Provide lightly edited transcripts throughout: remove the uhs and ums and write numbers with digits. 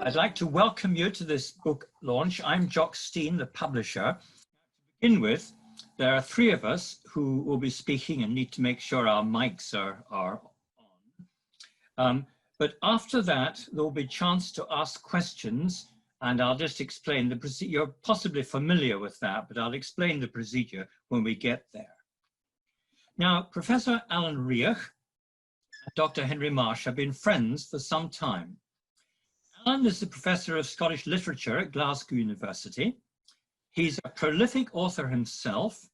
I'd like to welcome you to this book launch. I'm Jock Stein, the publisher. To begin with, there are three of us who will be speaking and need to make sure our mics are on. But after that, there will be a chance to ask questions, and I'll just explain the procedure. You're possibly familiar with that, but I'll explain the procedure when we get there. Now, Professor Alan Riach and Dr. Henry Marsh have been friends for some time. Alan is the Professor of Scottish Literature at Glasgow University. He's a prolific author himself,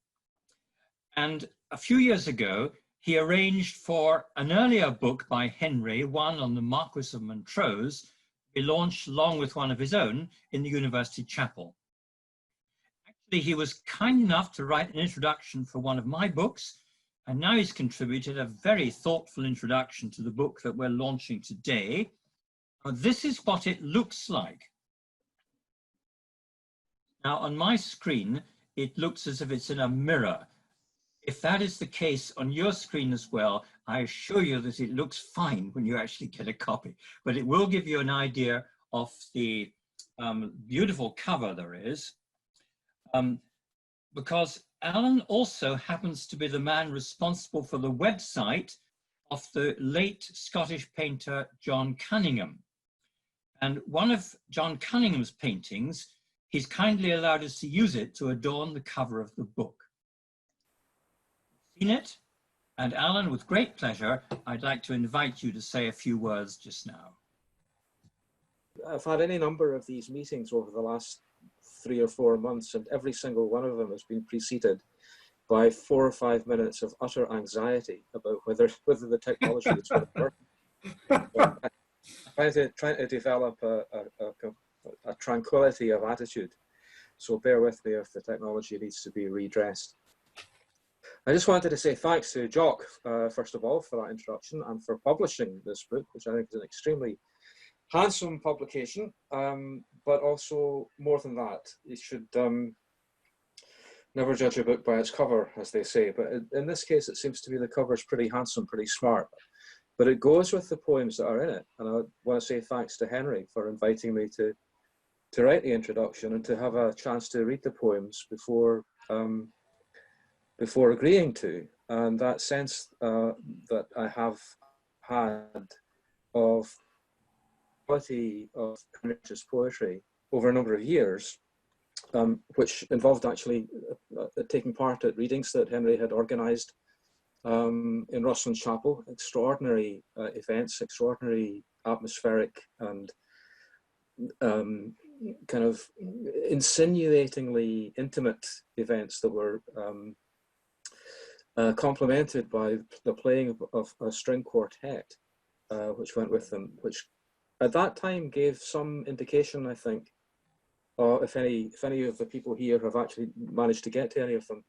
and a few years ago, he arranged for an earlier book by Henry, one on the Marquis of Montrose, to be launched along with one of his own in the University Chapel. Actually, he was kind enough to write an introduction for one of my books, and now he's contributed a very thoughtful introduction to the book that we're launching today. Now, this is what it looks like. Now, on my screen, it looks as if it's in a mirror. If that is the case on your screen as well, I assure you that it looks fine when you actually get a copy, but it will give you an idea of the beautiful cover there is, because Alan also happens to be the man responsible for the website of the late Scottish painter John Cunningham. And one of John Cunningham's paintings, he's kindly allowed us to use it to adorn the cover of the book. Seen it? And Alan, with great pleasure, I'd like to invite you to say a few words just now. I've had any number of these meetings over the last 3 or 4 months, and every single one of them has been preceded by 4 or 5 minutes of utter anxiety about whether the technology is going to work. Trying to develop a tranquility of attitude. So bear with me if the technology needs to be redressed. I just wanted to say thanks to Jock, first of all, for that introduction and for publishing this book, which I think is an extremely handsome publication, but also more than that, you should never judge a book by its cover, as they say. But in this case, it seems to be the cover's pretty handsome, pretty smart. But it goes with the poems that are in it. And I want to say thanks to Henry for inviting me to write the introduction and to have a chance to read the poems before agreeing to. And that sense that I have had of quality of Henry's poetry over a number of years, which involved actually taking part at readings that Henry had organised in Rosslyn Chapel, extraordinary events, extraordinary atmospheric and kind of insinuatingly intimate events that were complemented by the playing of a string quartet, which went with them, which at that time gave some indication, I think, if any of the people here have actually managed to get to any of them,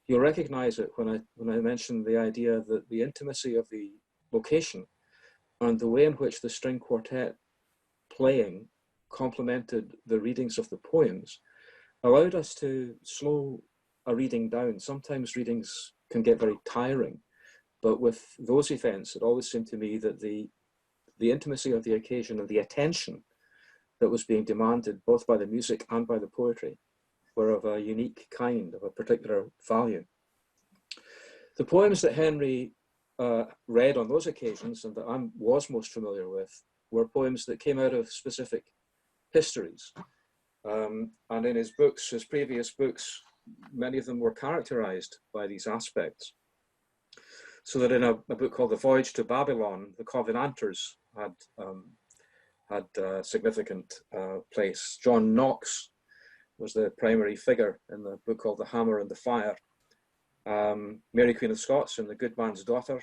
you'll recognize it when I mentioned the idea that the intimacy of the location and the way in which the string quartet playing complemented the readings of the poems allowed us to slow a reading down. Sometimes readings can get very tiring, but with those events, it always seemed to me that the intimacy of the occasion and the attention that was being demanded both by the music and by the poetry were of a unique kind, of a particular value. The poems that Henry read on those occasions and that I was most familiar with were poems that came out of specific histories. And in his books, his previous books, many of them were characterized by these aspects. So that in a book called The Voyage to Babylon, the Covenanters had a significant place. John Knox was the primary figure in the book called The Hammer and the Fire. Mary Queen of Scots in The Good Man's Daughter,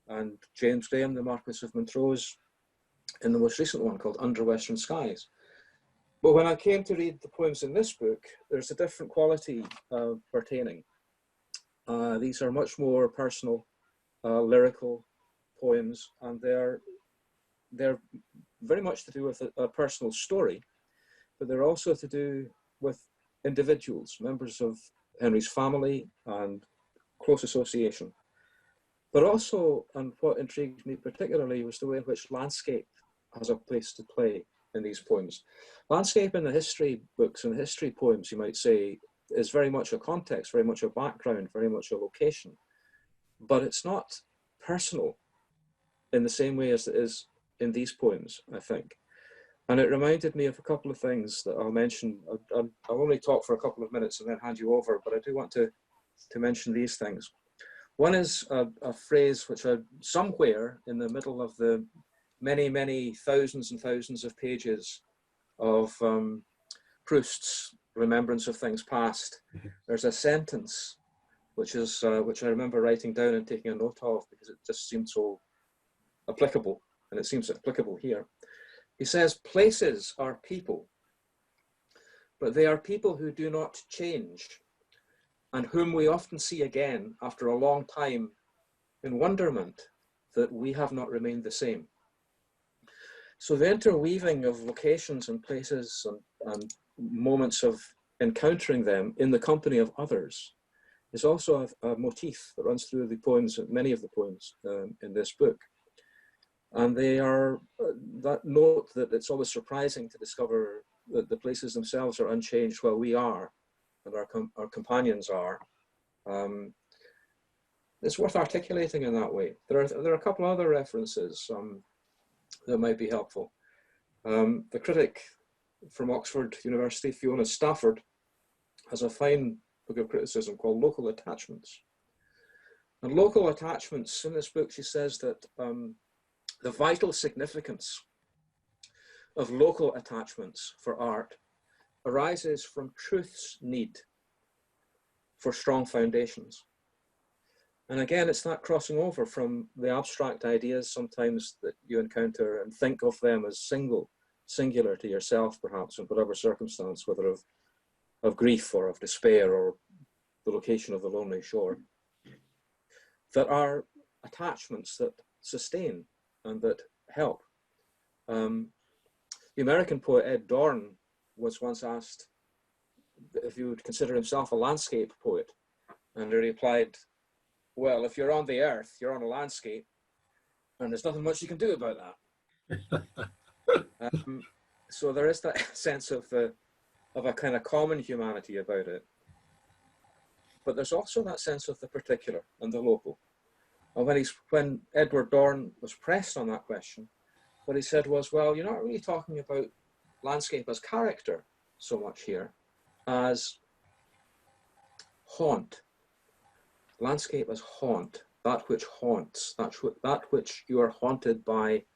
and James Graham, the Marquis of Montrose, in the most recent one called Under Western Skies. But when I came to read the poems in this book, there's a different quality pertaining. These are much more personal, lyrical poems, and they're very much to do with a personal story, but they're also to do with individuals, members of Henry's family and close association. But also, and what intrigued me particularly, was the way in which landscape has a place to play in these poems. Landscape in the history books and history poems, you might say, is very much a context, very much a background, very much a location, but it's not personal in the same way as it is in these poems, I think. And it reminded me of a couple of things that I'll mention. I'll only talk for a couple of minutes and then hand you over, but I do want to mention these things. One is a phrase which somewhere in the middle of the many, many thousands and thousands of pages of Proust's Remembrance of Things Past, there's a sentence which I remember writing down and taking a note of because it just seemed so applicable, and it seems applicable here. He says, "Places are people, but they are people who do not change, and whom we often see again after a long time in wonderment that we have not remained the same." So the interweaving of locations and places and moments of encountering them in the company of others is also a motif that runs through the poems, many of the poems in this book. And they are that note that it's always surprising to discover that the places themselves are unchanged while we are, and our companions are. It's worth articulating in that way. There are a couple other references that might be helpful. The critic from Oxford University, Fiona Stafford, has a fine book of criticism called Local Attachments. And local attachments, in this book, she says that the vital significance of local attachments for art arises from truth's need for strong foundations. And again, it's that crossing over from the abstract ideas sometimes that you encounter and think of them as singular to yourself, perhaps, in whatever circumstance, whether of grief or of despair or the location of the lonely shore, that are attachments that sustain and that help. The American poet Ed Dorn was once asked if he would consider himself a landscape poet, and he replied, "Well, if you're on the earth, you're on a landscape, and there's nothing much you can do about that." So there is that sense of a kind of common humanity about it, but there's also that sense of the particular and the local. And when Edward Dorn was pressed on that question, what he said was, "Well, you're not really talking about landscape as character so much here as haunt. Landscape as haunt, that which haunts, that which you are haunted by,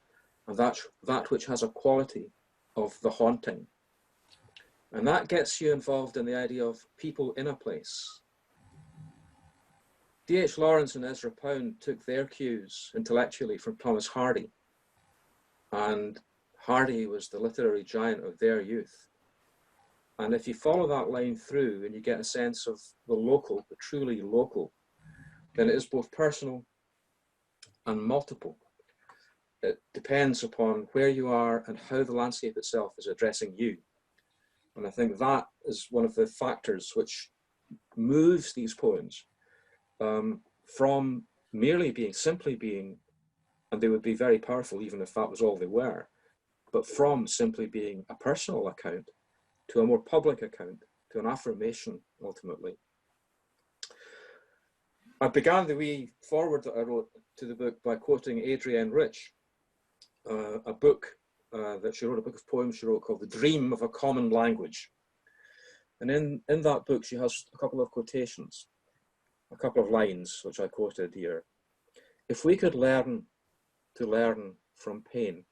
and that which has a quality of the haunting." And that gets you involved in the idea of people in a place. D.H. Lawrence and Ezra Pound took their cues intellectually from Thomas Hardy, and Hardy was the literary giant of their youth. And if you follow that line through and you get a sense of the local, the truly local, then it is both personal and multiple. It depends upon where you are and how the landscape itself is addressing you. And I think that is one of the factors which moves these poems from merely simply being, and they would be very powerful even if that was all they were, but from simply being a personal account to a more public account, to an affirmation ultimately. I began the wee foreword that I wrote to the book by quoting Adrienne Rich, a book that she wrote, a book of poems she wrote called The Dream of a Common Language. And in that book, she has a couple of quotations, a couple of lines, which I quoted here. "If we could learn to learn from pain,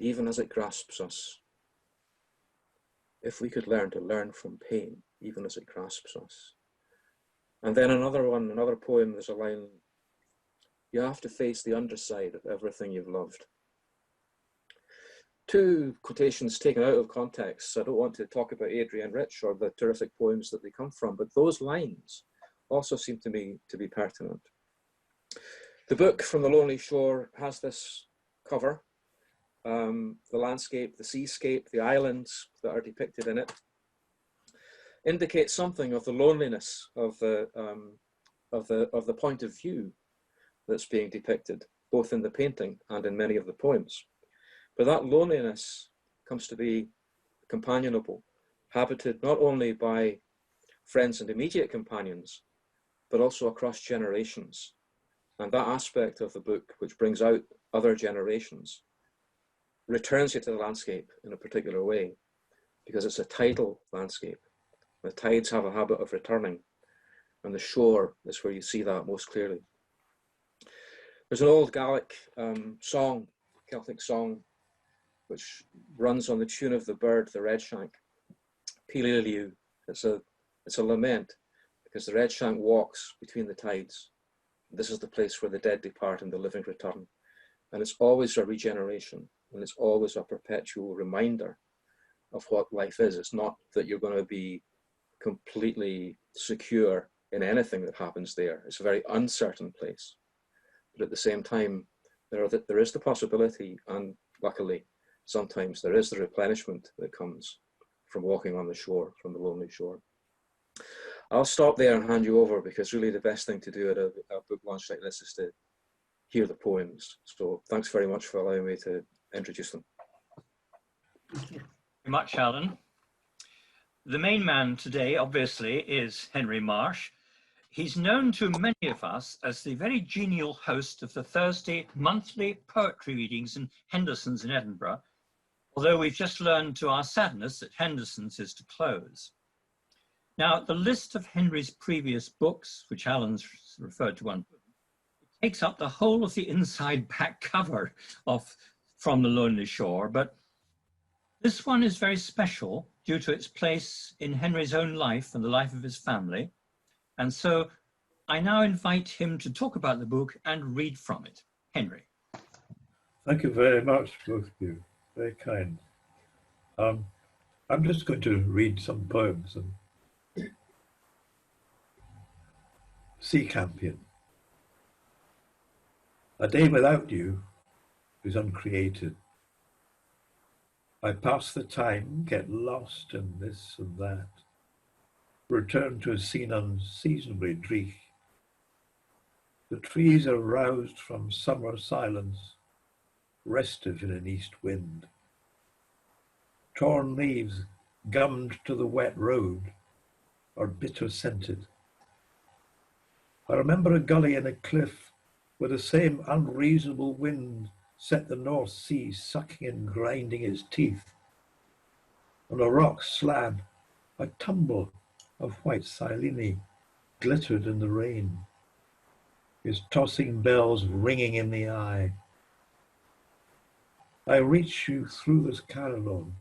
even as it grasps us. If we could learn to learn from pain, even as it grasps us." And then another poem, there's a line, "You have to face the underside of everything you've loved." Two quotations taken out of context. I don't want to talk about Adrienne Rich or the terrific poems that they come from, but those lines also seem to me to be pertinent. The book From the Lonely Shore has this cover, the landscape, the seascape, the islands that are depicted in it, indicate something of the loneliness of the point of view that's being depicted, both in the painting and in many of the poems. But that loneliness comes to be companionable, habited not only by friends and immediate companions, but also across generations. And that aspect of the book, which brings out other generations, returns you to the landscape in a particular way, because it's a tidal landscape. The tides have a habit of returning, and the shore is where you see that most clearly. There's an old Gaelic song, Celtic song, which runs on the tune of the bird, the redshank, Piliu. It's a lament, because the redshank walks between the tides. This is the place where the dead depart and the living return. And it's always a regeneration, and it's always a perpetual reminder of what life is. It's not that you're going to be completely secure in anything that happens there. It's a very uncertain place. But at the same time, there is the possibility, and luckily, sometimes there is the replenishment that comes from walking on the shore, from the lonely shore. I'll stop there and hand you over, because really the best thing to do at a book launch like this is to hear the poems. So thanks very much for allowing me to introduce them. Thank you very much, Alan. The main man today, obviously, is Henry Marsh. He's known to many of us as the very genial host of the Thursday monthly poetry readings in Henderson's in Edinburgh, although we've just learned to our sadness that Henderson's is to close. Now, the list of Henry's previous books, which Alan's referred to one, takes up the whole of the inside back cover of From the Lonely Shore, but this one is very special due to its place in Henry's own life and the life of his family. And so I now invite him to talk about the book and read from it. Henry. Thank you very much, both of you. Very kind. I'm just going to read some poems. Sea Campion. A day without you is uncreated. I pass the time, get lost in this and that, return to a scene unseasonably dreich. The trees are roused from summer silence, restive in an east wind. Torn leaves, gummed to the wet road, are bitter scented. I remember a gully in a cliff where the same unreasonable wind set the North Sea sucking and grinding its teeth. On a rock slab, a tumble of white silene glittered in the rain, his tossing bells ringing in the eye. I reach you through this carillon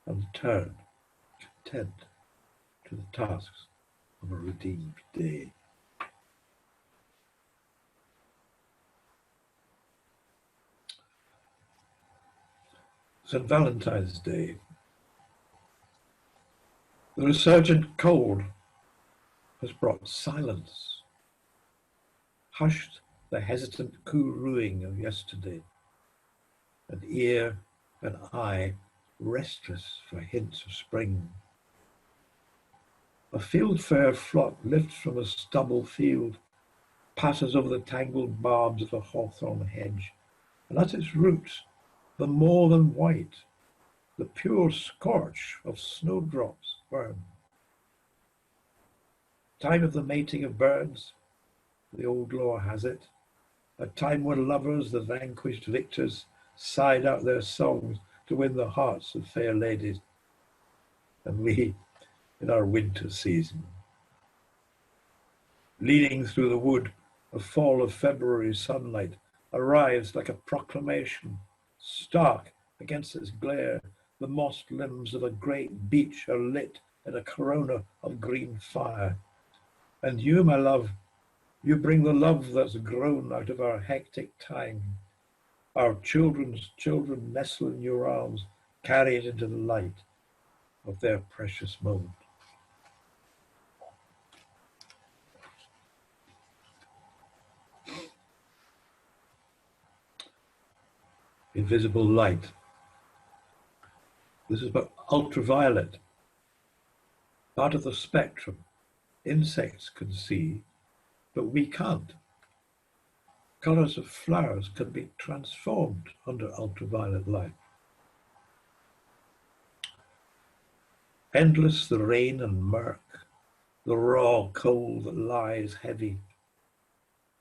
and turn, content, to the tasks of a redeemed day. St. Valentine's Day. The resurgent cold has brought silence, hushed the hesitant coo-rooing of yesterday, and ear and eye restless for hints of spring. A fieldfare flock lifts from a stubble field, passes over the tangled barbs of a hawthorn hedge, and at its roots, the more than white, the pure scorch of snowdrops burn. Time of the mating of birds, the old lore has it, a time when lovers, the vanquished victors, sighed out their songs to win the hearts of fair ladies, and we, in our winter season, leading through the wood, a fall of February sunlight arrives like a proclamation. Stark against its glare, the mossed limbs of a great beech are lit in a corona of green fire. And you, my love, you bring the love that's grown out of our hectic time. Our children's children nestle in your arms, carry it into the light of their precious moment. Invisible light. This is about ultraviolet, part of the spectrum. Insects can see, but we can't. Colors of flowers can be transformed under ultraviolet light. Endless the rain and murk, the raw cold that lies heavy.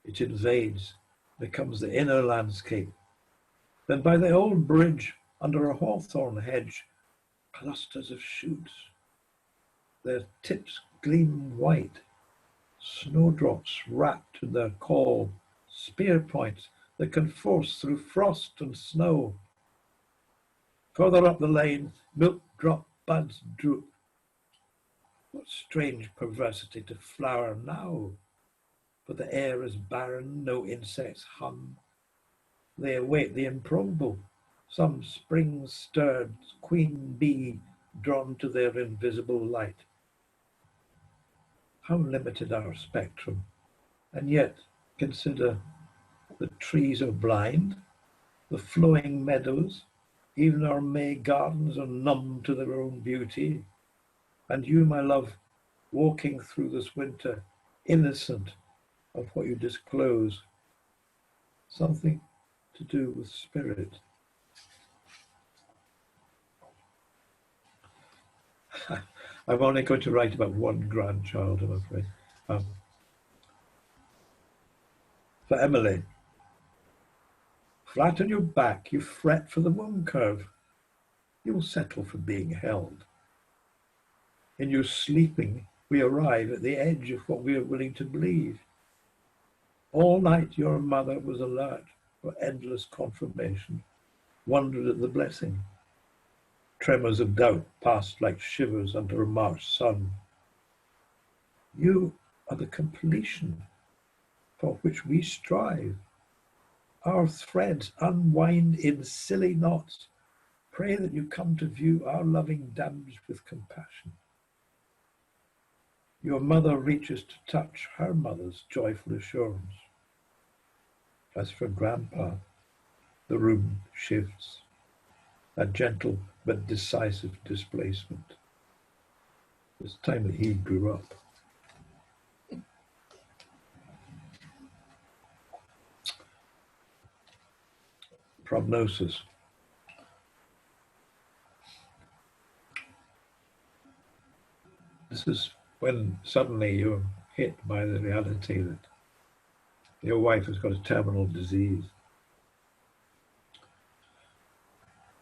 It invades, becomes the inner landscape. Then by the old bridge, under a hawthorn hedge, clusters of shoots. Their tips gleam white, snowdrops wrapped in their call, spear points that can force through frost and snow. Further up the lane, milk drop buds droop. What strange perversity to flower now, for the air is barren, no insects hum. They await the improbable, some spring-stirred queen bee drawn to their invisible light. How limited our spectrum, and yet consider the trees are blind, the flowing meadows, even our May gardens are numb to their own beauty. And you, my love, walking through this winter, innocent of what you disclose, something to do with spirit. I'm only going to write about one grandchild, I'm afraid. For Emily, flat on your back, you fret for the moon curve. You'll settle for being held. In your sleeping, we arrive at the edge of what we are willing to believe. All night your mother was alert for endless confirmation, wondered at the blessing. Tremors of doubt passed like shivers under a March sun. You are the completion for which we strive. Our threads unwind in silly knots. Pray that you come to view our loving dams with compassion. Your mother reaches to touch her mother's joyful assurance. As for Grandpa, the room shifts, a gentle but decisive displacement. It's time that he grew up. Prognosis. This is when suddenly you're hit by the reality that your wife has got a terminal disease.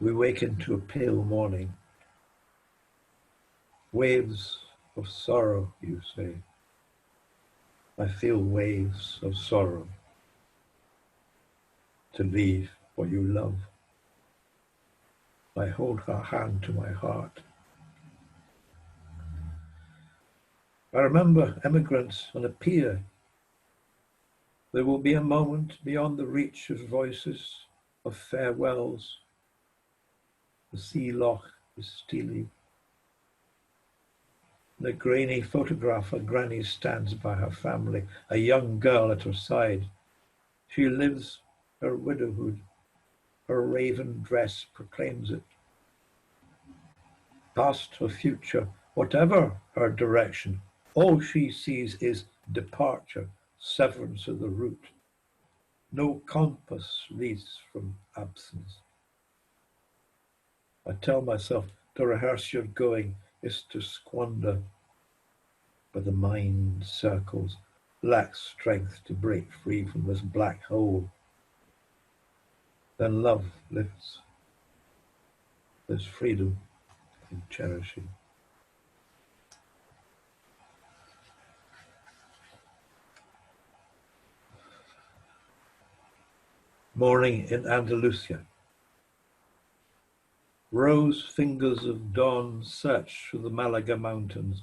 We wake into a pale morning. Waves of sorrow, you say. I feel waves of sorrow. To leave what you love. I hold her hand to my heart. I remember emigrants on a pier. There will be a moment beyond the reach of voices, of farewells. The sea loch is steely. In a grainy photograph, a granny stands by her family, a young girl at her side. She lives her widowhood. Her raven dress proclaims it. Past or future, whatever her direction, all she sees is departure, severance of the route. No compass leads from absence. I tell myself to rehearse your going is to squander, but the mind circles, lacks strength to break free from this black hole. Then love lifts. There's freedom in cherishing. Morning in Andalucia. Rose fingers of dawn search through the Malaga mountains.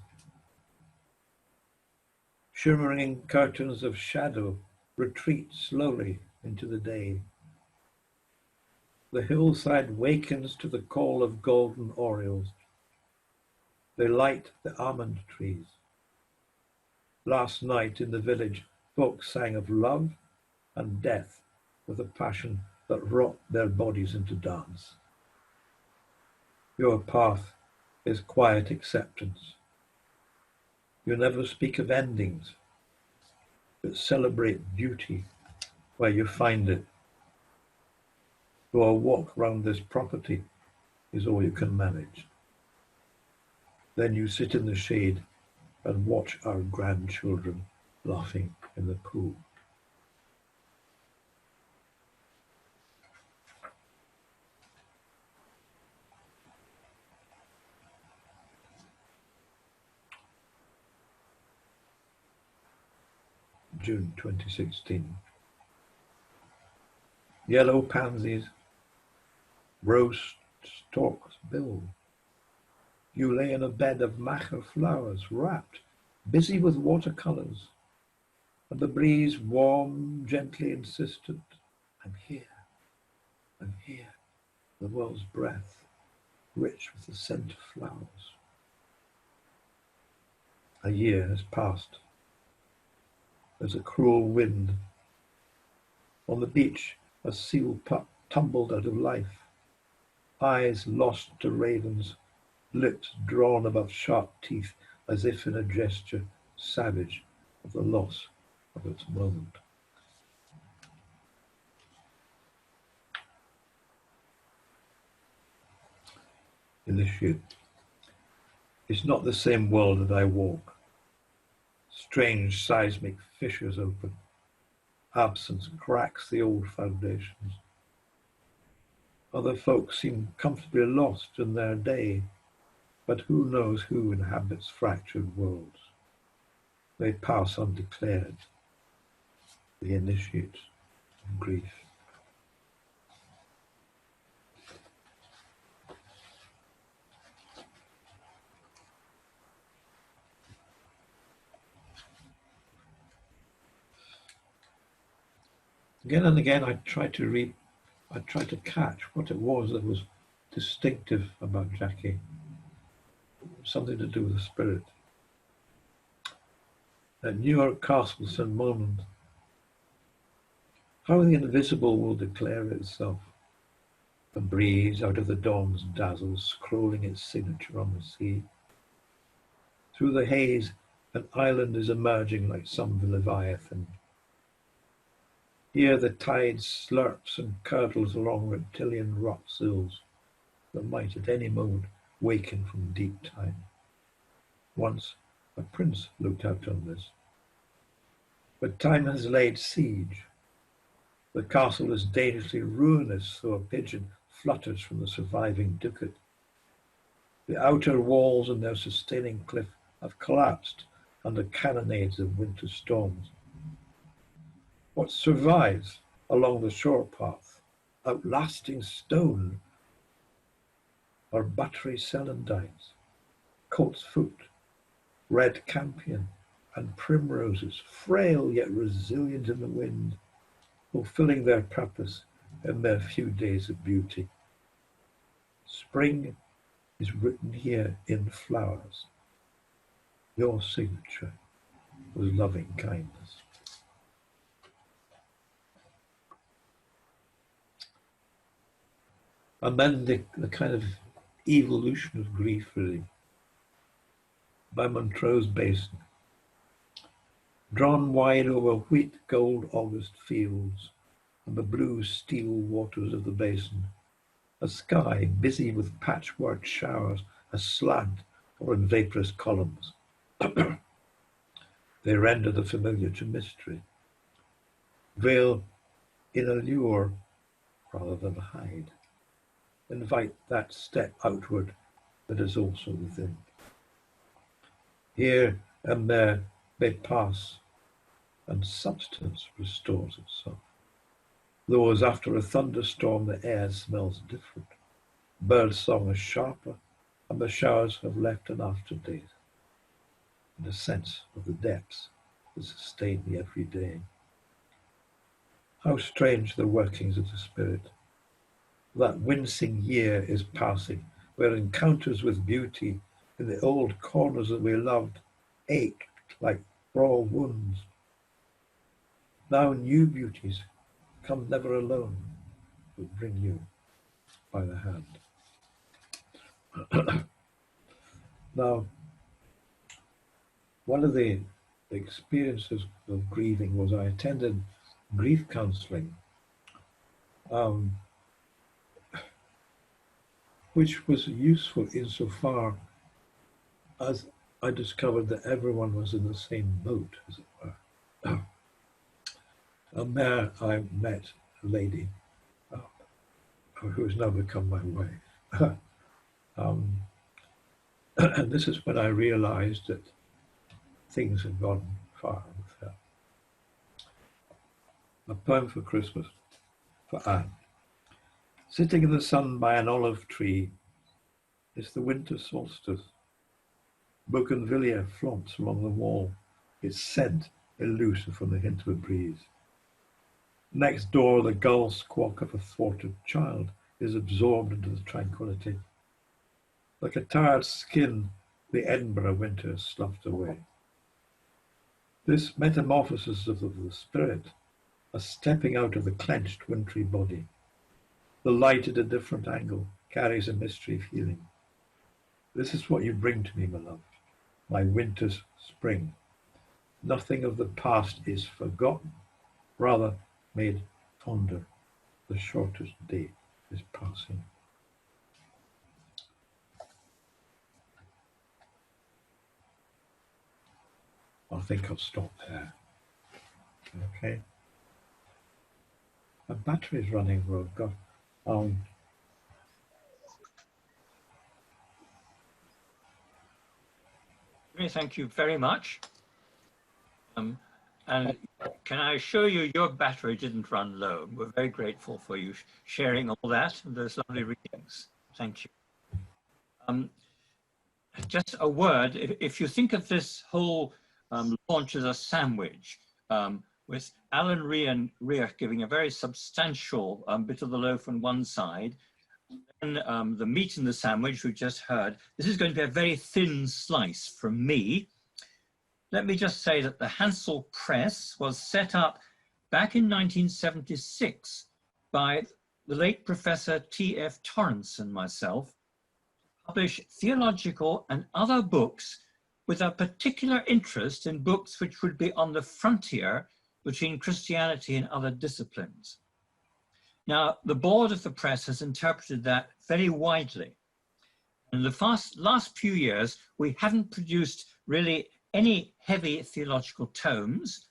Shimmering curtains of shadow retreat slowly into the day. The hillside wakens to the call of golden orioles. They light the almond trees. Last night in the village, folks sang of love and death with a passion that rocked their bodies into dance. Your path is quiet acceptance. You never speak of endings, but celebrate beauty where you find it. Though a walk round this property is all you can manage. Then you sit in the shade and watch our grandchildren laughing in the pool. June 2016. Yellow pansies, rose stalks bill. You lay in a bed of macher flowers, wrapped, busy with watercolours, and the breeze warm, gently insistent, I'm here, the world's breath, rich with the scent of flowers. A year has passed. There's a cruel wind. On the beach, a seal pup tumbled out of life, eyes lost to ravens, lips drawn above sharp teeth as if in a gesture savage of the loss of its moment. Initiate. It's not the same world that I walk. Strange seismic fissures open. Absence cracks the old foundations. Other folk seem comfortably lost in their day, but who knows who inhabits fractured worlds? They pass undeclared, the initiates of grief. Again and again I tried to catch what it was that was distinctive about Jackie. Something to do with the spirit. At Newark Castle, St. Monans, how the invisible will declare itself. The breeze out of the dawn's dazzle, scrolling its signature on the sea. Through the haze, an island is emerging like some leviathan. Here the tide slurps and curdles along reptilian rock sills that might at any moment waken from deep time. Once a prince looked out on this. But time has laid siege. The castle is dangerously ruinous, though a pigeon flutters from the surviving ducat. The outer walls and their sustaining cliff have collapsed under cannonades of winter storms. What survives along the shore path, outlasting stone, are buttery celandines, colt's foot, red campion, and primroses, frail yet resilient in the wind, fulfilling their purpose in their few days of beauty. Spring is written here in flowers. Your signature was loving kindness. And then the kind of evolution of grief, really, by Montrose Basin. Drawn wide over wheat gold August fields and the blue steel waters of the basin, a sky busy with patchwork showers aslant or in vaporous columns. They render the familiar to mystery, veil in allure rather than hide, invite that step outward that is also within. Here and there they pass, and substance restores itself. Though as after a thunderstorm the air smells different, bird song is sharper, and the showers have left an aftertaste, and a sense of the depths that sustain the everyday. How strange the workings of the spirit. That wincing year is passing, where encounters with beauty in the old corners that we loved ached like raw wounds. Now new beauties come never alone, but bring you by the hand. Now, one of the experiences of grieving was I attended grief counselling, which was useful insofar as I discovered that everyone was in the same boat, as it were. And there I met a lady who has now become my wife. And this is when I realized that things had gone far with her. A poem for Christmas for Anne. Sitting in the sun by an olive tree, it's the winter solstice. Bougainvillea flaunts along the wall, its scent elusive from the hint of a breeze. Next door, the gull squawk of a thwarted child is absorbed into the tranquility. Like a tired skin, the Edinburgh winter is sloughed away. This metamorphosis of the spirit, a stepping out of the clenched wintry body. The light at a different angle carries a mystery of healing. This is what you bring to me, my love, my winter's spring. Nothing of the past is forgotten, rather made fonder. The shortest day is passing. I think I'll stop there. Okay. My battery's running, well, God. Thank you very much. And can I assure you your battery didn't run low? We're very grateful for you sharing all that and those lovely readings. Thank you. Just a word, if you think of this whole launch as a sandwich, with Alan Riach giving a very substantial bit of the loaf on one side, and the meat in the sandwich we just heard, this is going to be a very thin slice from me. Let me just say that the Handsel Press was set up back in 1976 by the late Professor T.F. Torrance and myself, publish theological and other books with a particular interest in books which would be on the frontier between Christianity and other disciplines. Now, the board of the press has interpreted that very widely. In the last few years, we haven't produced really any heavy theological tomes,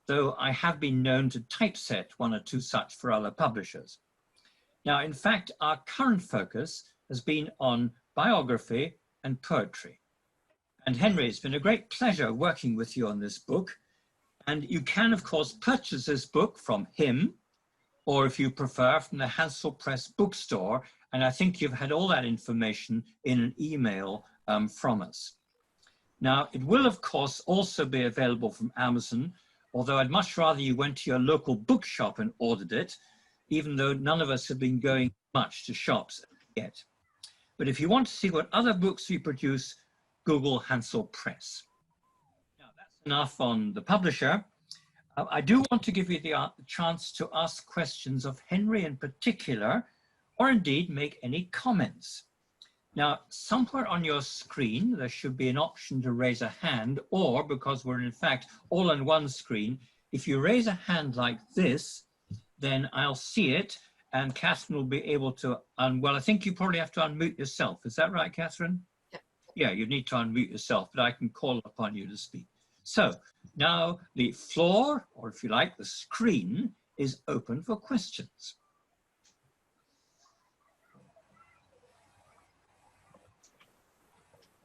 though I have been known to typeset one or two such for other publishers. Now, in fact, our current focus has been on biography and poetry. And Henry, it's been a great pleasure working with you on this book. And you can, of course, purchase this book from him, or if you prefer, from the Handsel Press bookstore. And I think you've had all that information in an email from us. Now, it will, of course, also be available from Amazon, although I'd much rather you went to your local bookshop and ordered it, even though none of us have been going much to shops yet. But if you want to see what other books we produce, Google Handsel Press. Now, that's enough on the publisher. I do want to give you the chance to ask questions of Henry in particular, or indeed make any comments. Now, somewhere on your screen, there should be an option to raise a hand, or because we're in fact all on one screen, if you raise a hand like this, then I'll see it and Catherine will be able to, well, I think you probably have to unmute yourself. Is that right, Catherine? Yeah. Yeah, you need to unmute yourself, but I can call upon you to speak. So now the floor, or if you like, the screen is open for questions.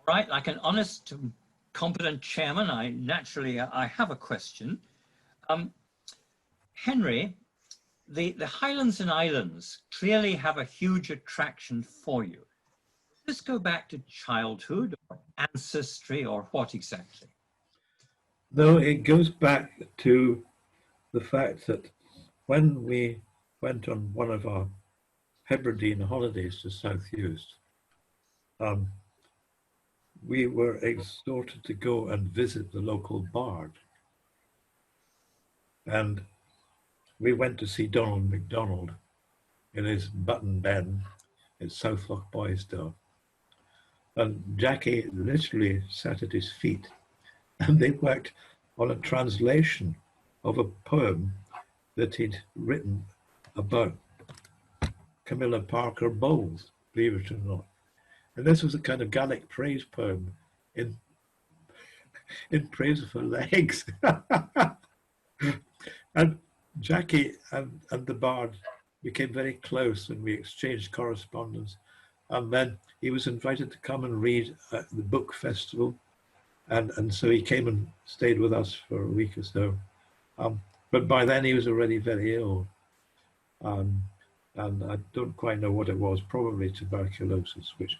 All right, like an honest, competent chairman, I have a question. Henry, the Highlands and Islands clearly have a huge attraction for you. Does this go back to childhood or ancestry or what exactly? No, it goes back to the fact that when we went on one of our Hebridean holidays to South Uist, we were exhorted to go and visit the local bard. And we went to see Donald MacDonald in his button ben at South Loch Boysdale. And Jackie literally sat at his feet and they worked on a translation of a poem that he'd written about Camilla Parker Bowles, believe it or not. And this was a kind of Gaelic praise poem in praise of her legs. And Jackie and the bard became very close, and we exchanged correspondence. And then he was invited to come and read at the book festival, and so he came and stayed with us for a week or so. But by then he was already very ill, and I don't quite know what it was. Probably tuberculosis, which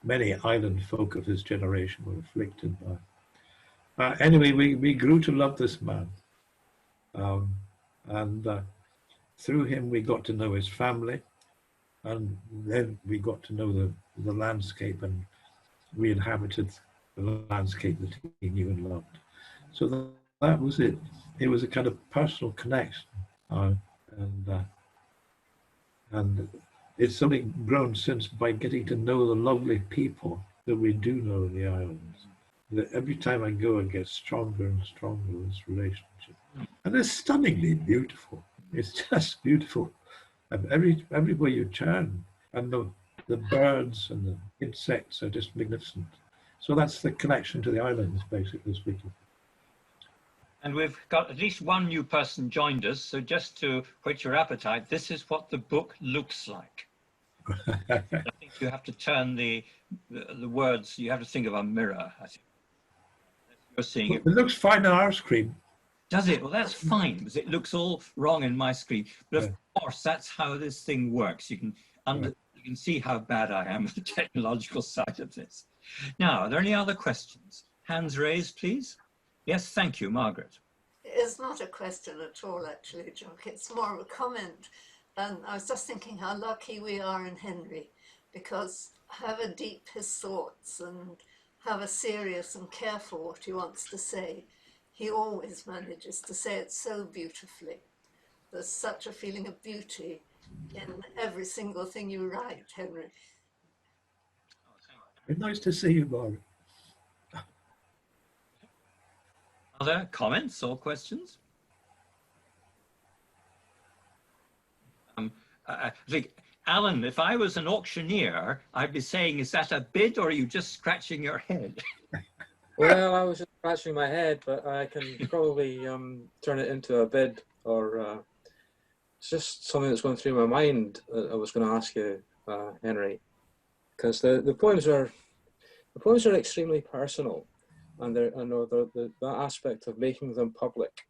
many island folk of his generation were afflicted by. Anyway, we grew to love this man, and through him we got to know his family, and then we got to know the landscape, and we inhabited the landscape that he knew and loved. So that was it. It was a kind of personal connection, and it's only grown since by getting to know the lovely people that we do know in the islands. That every time I go, I get stronger and stronger in this relationship. And it's stunningly beautiful. It's just beautiful. And everywhere you turn, and the birds and the insects are just magnificent. So that's the connection to the islands, basically speaking. And we've got at least one new person joined us. So just to whet your appetite, this is what the book looks like. I think you have to turn the words, you have to think of a mirror, I think. You're seeing it. It looks fine on our screen. Does it? Well, that's fine, because it looks all wrong in my screen. But of course, that's how this thing works. You can see how bad I am with the technological side of this. Now, are there any other questions? Hands raised, please. Yes, thank you, Margaret. It's not a question at all, actually, Jock. It's more of a comment. And I was just thinking how lucky we are in Henry, because however deep his thoughts and however serious and careful what he wants to say, he always manages to say it so beautifully. There's such a feeling of beauty in every single thing you write, Henry. It's nice to see you, Margaret. Other comments or questions? I think, Alan, if I was an auctioneer, I'd be saying, is that a bid or are you just scratching your head? Well, I was just scratching my head, but I can probably turn it into a bid, or it's just something that's going through my mind. I was going to ask you, Henry, because the poems are extremely personal, and that aspect of making them public,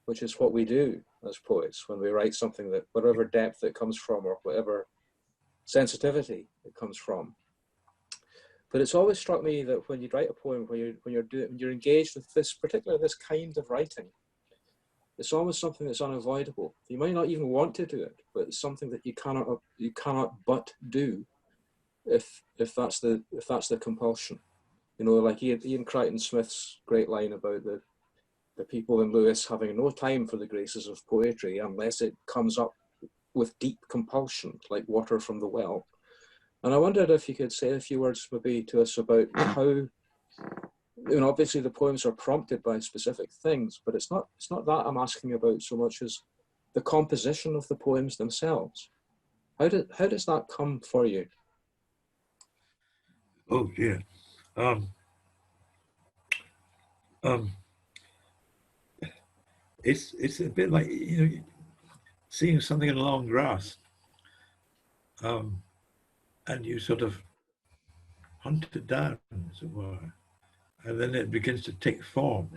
which is what we do as poets when we write something, that whatever depth it comes from or whatever sensitivity it comes from. But it's always struck me that when you write a poem, when you're engaged with this kind of writing, it's almost something that's unavoidable. You might not even want to do it, but it's something that you cannot but do if that's the compulsion. You know, like Ian Crichton Smith's great line about the people in Lewis having no time for the graces of poetry unless it comes up with deep compulsion, like water from the well. And I wondered if you could say a few words maybe to us about how, you know, obviously the poems are prompted by specific things, but it's not that I'm asking about so much as the composition of the poems themselves. How does that come for you? Oh dear. It's a bit like, you know, seeing something in long grass, and you sort of hunt it down, as it were, and then it begins to take form,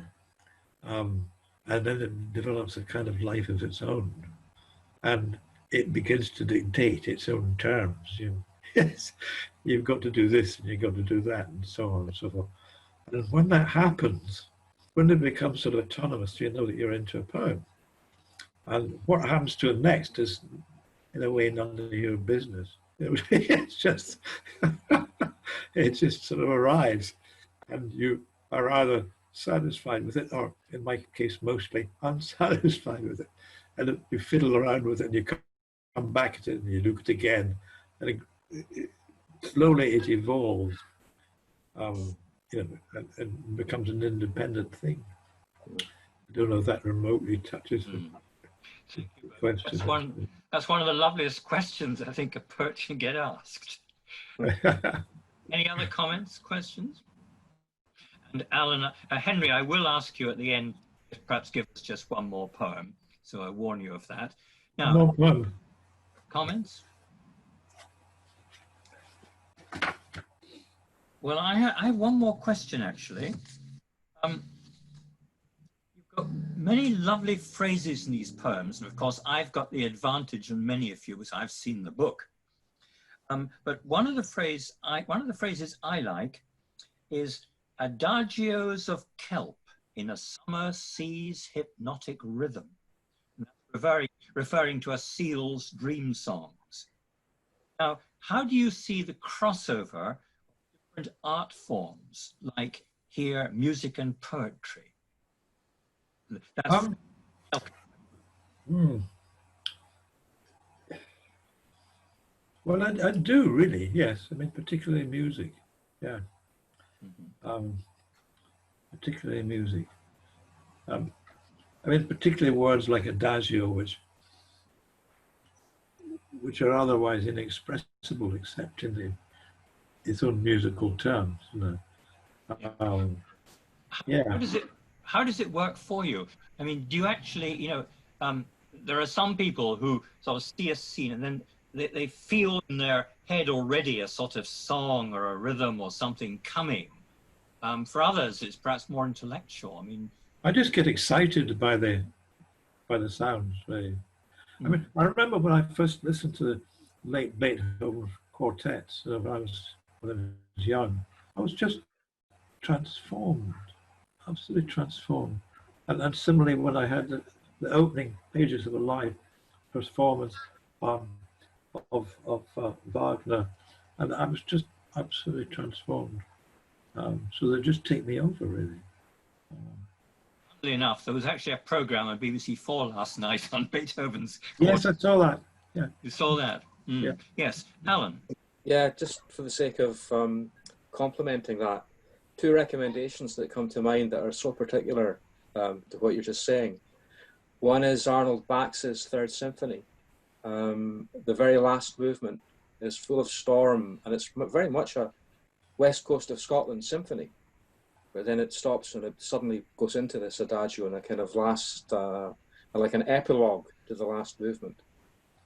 and then it develops a kind of life of its own, and it begins to dictate its own terms. Yes, you've got to do this and you've got to do that, and so on and so forth. And when that happens, when it becomes sort of autonomous, you know that you're into a poem. And what happens to it next is, in a way, none of your business. It's just, it just sort of arrives, and you are either satisfied with it, or in my case, mostly unsatisfied with it. And you fiddle around with it, and you come back at it, and you look at it again, and slowly it evolves, you know, and becomes an independent thing. I don't know if that remotely touches the question. That's one of the loveliest questions I think a poet can get asked. Any other comments, questions? And Alan, Henry, I will ask you at the end, perhaps give us just one more poem. So I warn you of that. Now, No problem. Comments? Well, I have one more question, actually. You've got many lovely phrases in these poems, and of course, I've got the advantage on many of you, because I've seen the book. But one of the phrases I like is adagios of kelp in a summer sea's hypnotic rhythm. And that's referring to a seal's dream songs. Now, how do you see the crossover of different art forms, like here, music and poetry? That's Well, I do really, yes. I mean, particularly music, yeah. Particularly music. I mean, particularly words like adagio, which are otherwise inexpressible except in its own musical terms, you know. Yeah. How does it work for you? I mean, do you actually, you know, there are some people who sort of see a scene and then they feel in their head already a sort of song or a rhythm or something coming. For others, it's perhaps more intellectual. I mean, I just get excited by the sounds. Really. I mean, I remember when I first listened to the late Beethoven quartets when I was young. I was just transformed, absolutely transformed. And similarly, when I had the opening pages of a live performance of Wagner, and I was just absolutely transformed. So they just take me over, really. Funnily enough, there was actually a program on BBC4 last night on Beethoven's. Yes, I saw that. Yeah, you saw that. Yeah. Yes, Alan. Yeah, just for the sake of complementing that, two recommendations that come to mind that are so particular to what you're just saying. One is Arnold Bax's Third Symphony. The very last movement is full of storm, and it's very much a West Coast of Scotland symphony. But then it stops and it suddenly goes into this adagio and a kind of last, like an epilogue to the last movement.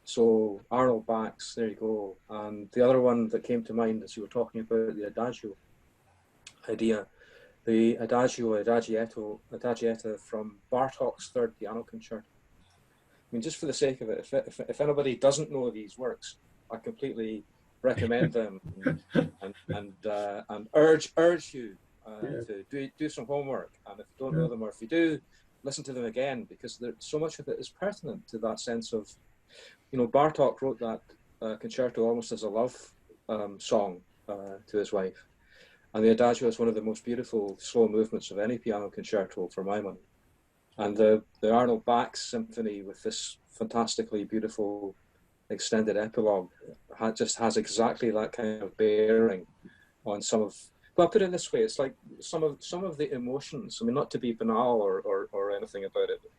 So Arnold Bax, there you go. And the other one that came to mind as you were talking about the adagio idea, the adagietta from Bartók's Third Piano Concerto. I mean, just for the sake of it, if anybody doesn't know these works, I completely recommend them and urge you to do some homework. And if you don't know them, or if you do, listen to them again, because so much of it is pertinent to that sense of, you know, Bartók wrote that concerto almost as a love song to his wife. And the adagio is one of the most beautiful slow movements of any piano concerto, for my money. And the Arnold Bax symphony with this fantastically beautiful extended epilogue just has exactly that kind of bearing on some of, well, I'll put it this way, it's like some of the emotions, I mean, not to be banal or anything about it, but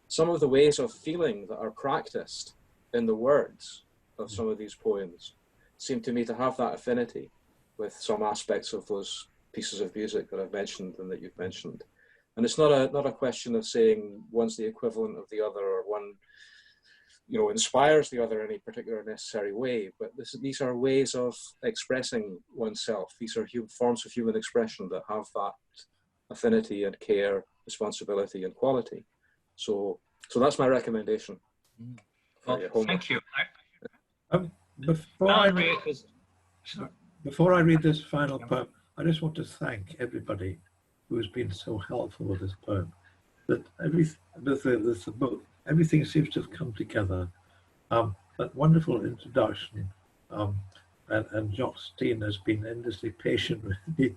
some of the ways of feeling that are practiced in the words of some of these poems seem to me to have that affinity with some aspects of those pieces of music that I've mentioned and that you've mentioned. And it's not a question of saying one's the equivalent of the other, or one, you know, inspires the other in any particular necessary way, but these are ways of expressing oneself. These are forms of human expression that have that affinity and care, responsibility and quality. So that's my recommendation. Well, thank you. Before I read this final poem, I just want to thank everybody who has been so helpful with this poem. That this book, everything seems to have come together. That wonderful introduction, and Jock Stein has been endlessly patient with me,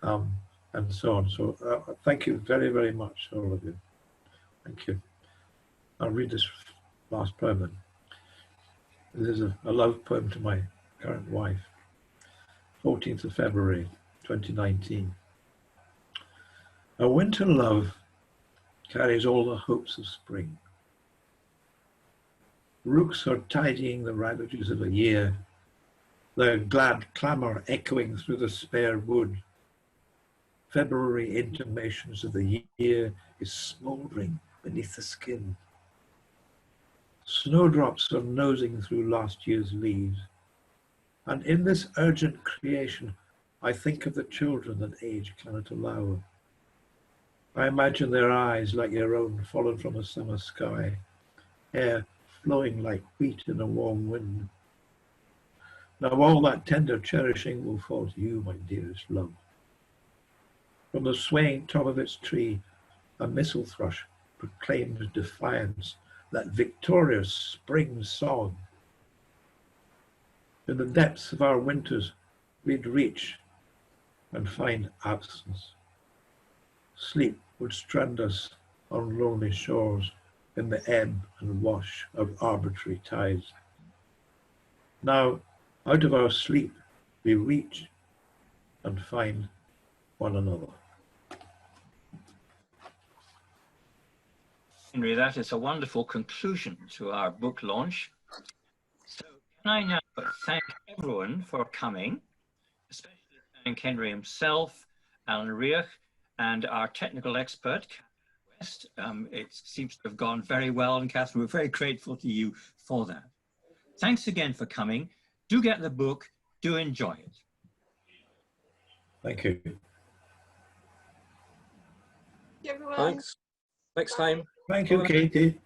and so on. So thank you very, very much, all of you. Thank you. I'll read this last poem then. This is a love poem to my current wife. 14th of February, 2019. A winter love carries all the hopes of spring. Rooks are tidying the ravages of a year, their glad clamour echoing through the spare wood. February intimations of the year is smouldering beneath the skin. Snowdrops are nosing through last year's leaves. And in this urgent creation, I think of the children that age cannot allow. I imagine their eyes like your own, fallen from a summer sky, hair flowing like wheat in a warm wind. Now all that tender cherishing will fall to you, my dearest love. From the swaying top of its tree, a missel thrush proclaims defiance, that victorious spring song. In the depths of our winters, we'd reach and find absence. Sleep would strand us on lonely shores in the ebb and wash of arbitrary tides. Now, out of our sleep, we reach and find one another. Henry, that is a wonderful conclusion to our book launch. So can I now thank everyone for coming, especially thank Henry himself, Alan Riach, and our technical expert, Catherine West. It seems to have gone very well, and Catherine, we're very grateful to you for that. Thanks again for coming. Do get the book, do enjoy it. Thank you. Everyone. Thanks. Next time. Thank you, Katie.